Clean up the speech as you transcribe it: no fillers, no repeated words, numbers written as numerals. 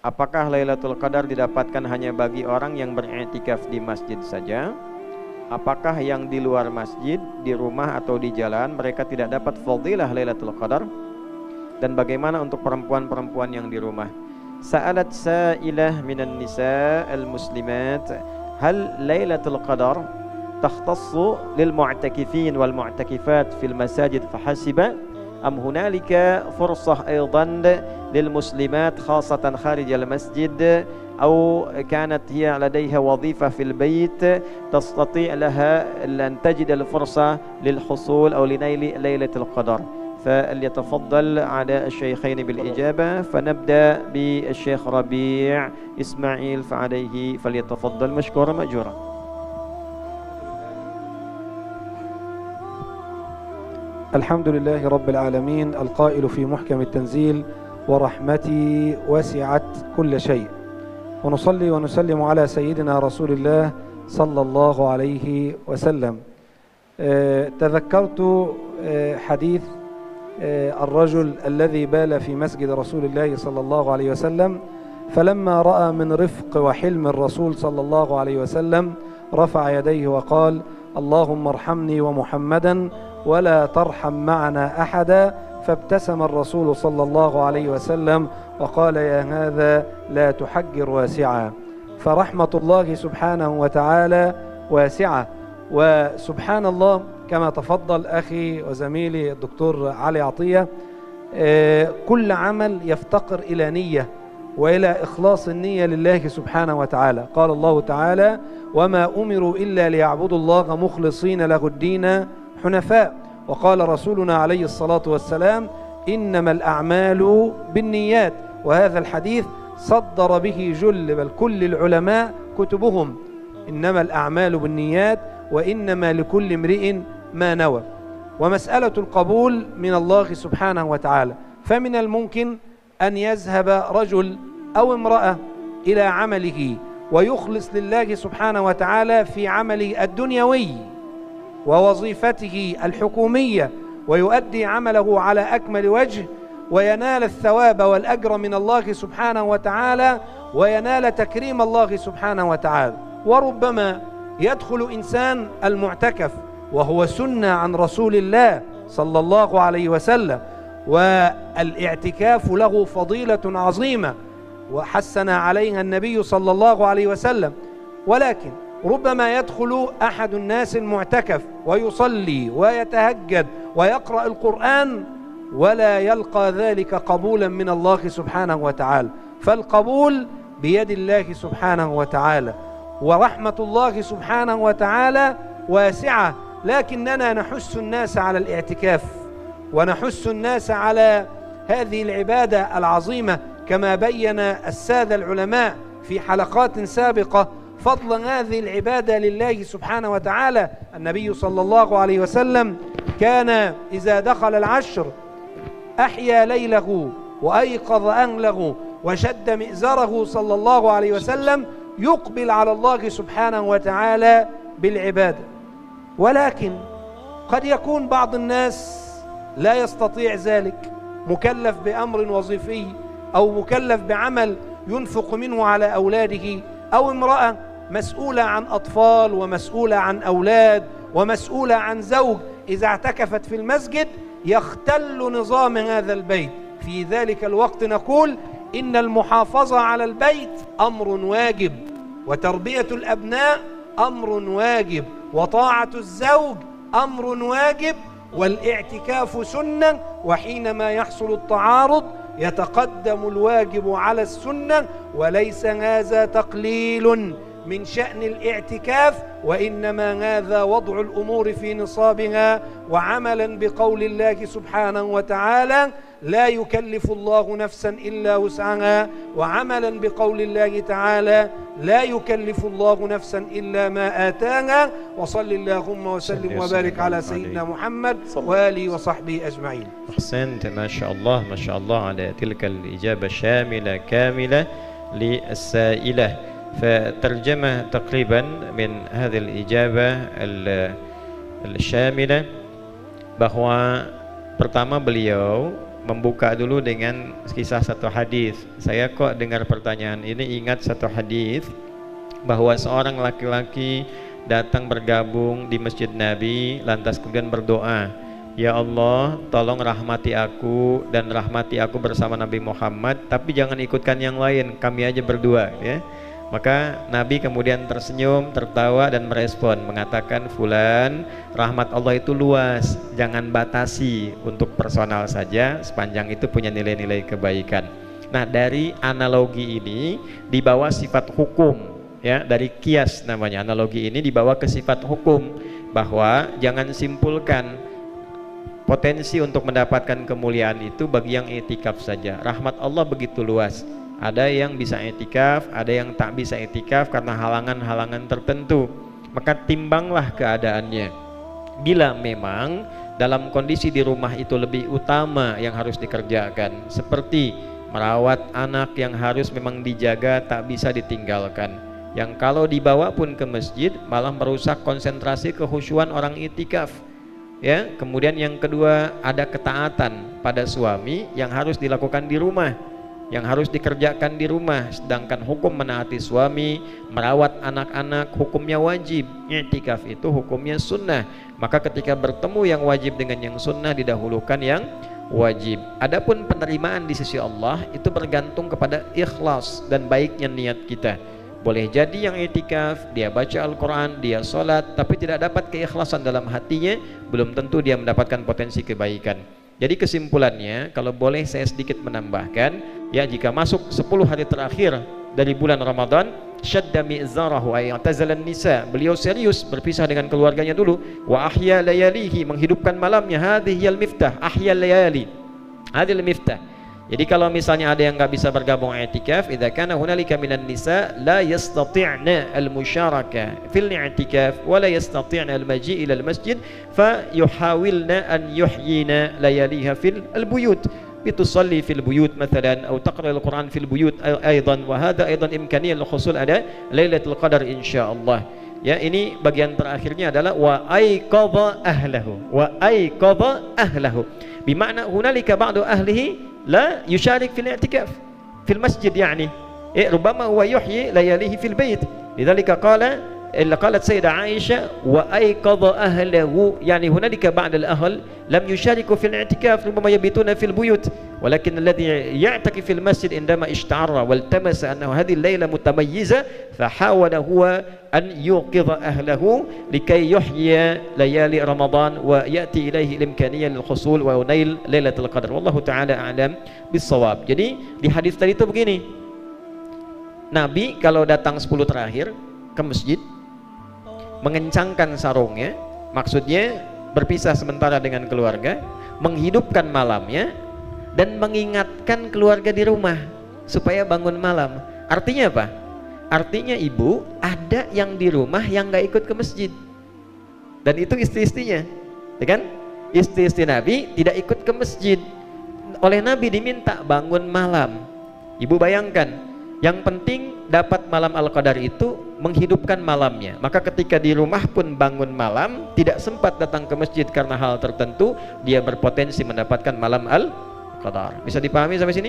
Apakah Lailatul Qadar didapatkan hanya bagi orang yang beriktikaf di masjid saja? Apakah yang di luar masjid, di rumah atau di jalan, mereka tidak dapat fadilah Lailatul Qadar? Dan bagaimana untuk perempuan-perempuan yang di rumah? Sa'alat sa'ilah minan nisa al-muslimat, hal Lailatul Qadar takhtassu lil mu'takifin wal mu'takifat fil masajid fahasiba am hunalika fursah aidan lil muslimat khassatan kharij al masjid أو كانت هي لديها وظيفة في البيت تستطيع لها أن تجد الفرصة للحصول أو لنيل ليلة القدر. فليتفضل على الشيخين بالإجابة. فنبدأ بالشيخ ربيع إسماعيل فعليه فليتفضل مشكورا مأجورا. الحمد لله رب العالمين القائل في محكم التنزيل ورحمتي وسعت كل شيء، ونصلي ونسلم على سيدنا رسول الله صلى الله عليه وسلم. تذكرت حديث الرجل الذي بال في مسجد رسول الله صلى الله عليه وسلم، فلما رأى من رفق وحلم الرسول صلى الله عليه وسلم رفع يديه وقال: اللهم ارحمني ومحمدا ولا ترحم معنا أحدا. فابتسم الرسول صلى الله عليه وسلم وقال: يا هذا لا تحجر واسعا. فرحمة الله سبحانه وتعالى واسعة، وسبحان الله كما تفضل أخي وزميلي الدكتور علي عطية، كل عمل يفتقر إلى نية وإلى إخلاص النية لله سبحانه وتعالى. قال الله تعالى: وما أمروا إلا ليعبدوا الله مخلصين له الدين حنفاء. وقال رسولنا عليه الصلاة والسلام: إنما الأعمال بالنيات. وهذا الحديث صدر به جل بل كل العلماء كتبهم: إنما الأعمال بالنيات وإنما لكل امرئ ما نوى. ومسألة القبول من الله سبحانه وتعالى، فمن الممكن أن يذهب رجل أو امرأة إلى عمله ويخلص لله سبحانه وتعالى في عمله الدنيوي ووظيفته الحكومية ويؤدي عمله على أكمل وجه وينال الثواب والأجر من الله سبحانه وتعالى وينال تكريم الله سبحانه وتعالى. وربما يدخل إنسان المعتكف وهو سنة عن رسول الله صلى الله عليه وسلم، والاعتكاف له فضيلة عظيمة وحسن عليها النبي صلى الله عليه وسلم. ولكن ربما يدخل أحد الناس المعتكف ويصلي ويتهجد ويقرأ القرآن ولا يلقى ذلك قبولا من الله سبحانه وتعالى. فالقبول بيد الله سبحانه وتعالى، ورحمة الله سبحانه وتعالى واسعة، لكننا نحث الناس على الاعتكاف ونحث الناس على هذه العبادة العظيمة كما بين السادة العلماء في حلقات سابقة فضل هذه العبادة لله سبحانه وتعالى. النبي صلى الله عليه وسلم كان إذا دخل العشر أحيا ليله وأيقظ أهله وشد مئزره صلى الله عليه وسلم يقبل على الله سبحانه وتعالى بالعبادة. ولكن قد يكون بعض الناس لا يستطيع ذلك، مكلف بأمر وظيفي أو مكلف بعمل ينفق منه على أولاده، أو امرأة مسؤولة عن أطفال ومسؤولة عن أولاد ومسؤولة عن زوج، إذا اعتكفت في المسجد يختل نظام هذا البيت. في ذلك الوقت نقول إن المحافظة على البيت أمر واجب، وتربية الأبناء أمر واجب، وطاعة الزوج أمر واجب، والاعتكاف سنة. وحينما يحصل التعارض يتقدم الواجب على السنة، وليس هذا تقليل من شأن الاعتكاف، وإنما هذا وضع الأمور في نصابها وعملا بقول الله سبحانه وتعالى: لا يكلف الله نفسا إلا وسعها، وعملا بقول الله تعالى: لا يكلف الله نفسا إلا ما آتاها. وصل اللهم وسلم وبارك على سيدنا محمد وآله وصحبه أجمعين. أحسنت، ما شاء الله ما شاء الله على تلك الإجابة شاملة كاملة للسائلة. فترجمة تقريبا من هذه الإجابة الشاملة bahwa pertama beliau membuka dulu dengan kisah satu hadis. Saya kok dengar pertanyaan ini ingat satu hadis bahwa seorang laki-laki datang bergabung di Masjid Nabi, lantas kemudian berdoa, "Ya Allah, tolong rahmati aku dan rahmati aku bersama Nabi Muhammad, tapi jangan ikutkan yang lain, kami aja berdua," ya. Maka Nabi kemudian tersenyum, tertawa dan merespon, mengatakan, "Fulan, rahmat Allah itu luas, jangan batasi untuk personal saja, sepanjang itu punya nilai-nilai kebaikan." Nah, dari analogi ini dibawa sifat hukum, ya, dari kias namanya. Analogi ini dibawa ke sifat hukum, bahwa jangan simpulkan potensi untuk mendapatkan kemuliaan itu bagi yang i'tikaf saja. Rahmat Allah begitu luas. Ada yang bisa i'tikaf, ada yang tak bisa i'tikaf karena halangan-halangan tertentu. Maka timbanglah keadaannya. Bila memang dalam kondisi di rumah itu lebih utama yang harus dikerjakan, seperti merawat anak yang harus memang dijaga, tak bisa ditinggalkan, yang kalau dibawa pun ke masjid malah merusak konsentrasi kekhusyuan orang i'tikaf, ya. Kemudian yang kedua, ada ketaatan pada suami yang harus dilakukan di rumah, yang harus dikerjakan di rumah, sedangkan hukum menaati suami, merawat anak-anak hukumnya wajib, i'tikaf itu hukumnya sunnah. Maka ketika bertemu yang wajib dengan yang sunnah, didahulukan yang wajib. Adapun penerimaan di sisi Allah itu bergantung kepada ikhlas dan baiknya niat kita. Boleh jadi yang i'tikaf, dia baca Al-Quran, dia sholat, tapi tidak dapat keikhlasan dalam hatinya, belum tentu dia mendapatkan potensi kebaikan. Jadi kesimpulannya, kalau boleh saya sedikit menambahkan, ya, jika masuk 10 hari terakhir dari bulan Ramadan, syadda mi'zarahu ay i'tazalan nisa, beliau serius berpisah dengan keluarganya dulu, wa ahya layalihi, menghidupkan malamnya, hadhiyal miftah, ahya layali, hadhil miftah. Jadi kalau misalnya ada yang nggak bisa bergabung i'tikaf, idza kana hunalika minan nisa la yastati'na al-musyarakah fil i'tikaf wa la yastati'na al-maji' ila al-masjid fa yuhawilna an yuhyina layaliha fil al-buyut bitusalli fil buyut mathalan atau taqra al-Quran fil buyut aidan, wa hadha aidan imkaniyah al-husul ada Lailatul Qadar insyaallah. Ya, ini bagian terakhirnya adalah wa aiqadha ahlahu, wa aiqadha ahlahu, bimakna hunalika ba'du ahlihi la yusharik fil i'tikaf fil masjid, yani ربما هو يحيي لياليه في البيت. لذلك قالت سيدة عائشة وأيقظ أهله، يعني هنالك بعض الأهل لم يشاركوا في الاعتكاف، ربما يبيتون في البيوت، ولكن الذي يعتكف في المسجد عندما اشتعر والتمس أنه هذه الليلة متميزة فحاول هو أن يوقظ أهله لكي يحيي ليالي رمضان ويأتي إليه الإمكانية للحصول ونيل ليلة القدر. والله تعالى أعلم بالصواب. Jadi di hadis tadi itu begini, Nabi kalau datang 10 terakhir ke masjid, mengencangkan sarungnya, maksudnya berpisah sementara dengan keluarga, menghidupkan malamnya, dan mengingatkan keluarga di rumah supaya bangun malam. Artinya apa? Artinya ibu, ada yang di rumah yang nggak ikut ke masjid, dan itu istri-istrinya, ya kan? Istri-istri Nabi tidak ikut ke masjid, oleh Nabi diminta bangun malam. Ibu bayangkan, yang penting dapat malam Al-Qadar itu menghidupkan malamnya. Maka ketika di rumah pun bangun malam, tidak sempat datang ke masjid karena hal tertentu, dia berpotensi mendapatkan malam Al-Qadar. Bisa dipahami sampai sini?